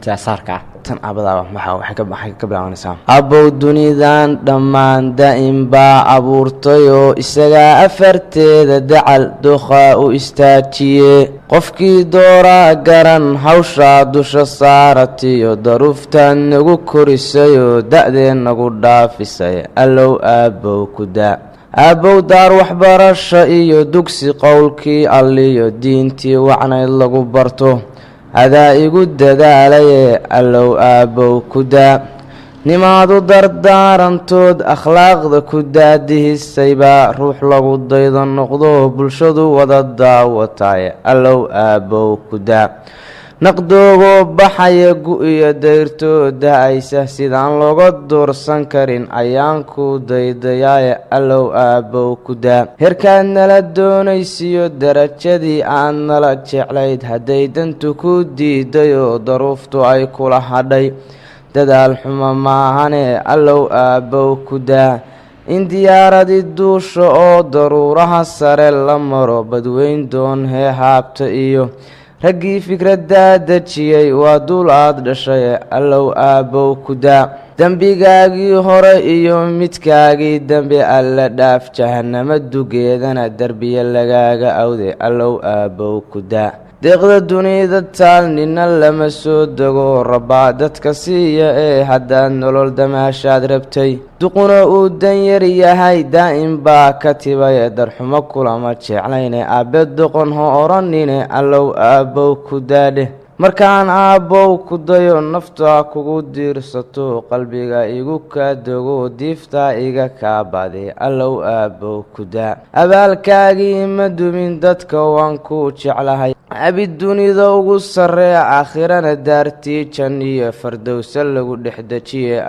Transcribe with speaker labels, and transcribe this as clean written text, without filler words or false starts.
Speaker 1: saarka tan abada waxay ka bilaabanaysaa abow dunidan dhammaan daa'im baa abuurtayo isaga afarteeda dacal duqa u istaajiye qofkii doora garan hawsha dusha saaratiyo daruftan nagu korisayo da'deen nagu dhaafisay allow aabow ku daa aabow daar waxbarasho iyo dugsi qowlkii alliyo diintii wacnayd lagu barto adaa igu dadaalaye allow aabow ku daa nimaadu dardaarantood akhlaaqda ku daadihisaybaa ruux lagu daydo noqdo bulshadu wada daawataye allow aabow ku daa naqdoogoo baxaya gu-iyo dayrtoo da-aysa sidaan looga doorsan karin ayaan ku daydayaaye allow aabow ku daa herkaad nala doonaysiyo darajadii aad nala jeclayd hadday dantu ku diidayoo daruuftu ay kula hadhay dadaal xumo maahane allow aabow ku daa in diyaaradii duusha oo daruuraha sare la maro badweyn doon hee haabta iyo raggii fikraddaa dejiyey waa dul aad dhashay allow aabow ku daa dembigaagii hore iyo midkaagii dembi alla dhaaf jahanamo dugeedana derbiya lagaaga awday allow aabow ku daa deeqda dunida taal nina lama soo dego rabaa dadka siiya ee haddaad nolol damaashaad rabtay duquna uu dan yar yahay daa'im baa ka tibay darxumo kulama jeclayne aabe doqon ha odhanine allow aabow ku daadheh markaan aabow ku dayo naftaa kugu diirsato qalbiga igu kaa dogo diiftaa iga kaa badi allow aabow ku daa abaalkaagii ma dumin dadka waan ku jeclahay abi dunida ugu sarree aakhirana daartii jan iyo fardowsa lagu dhex dejiye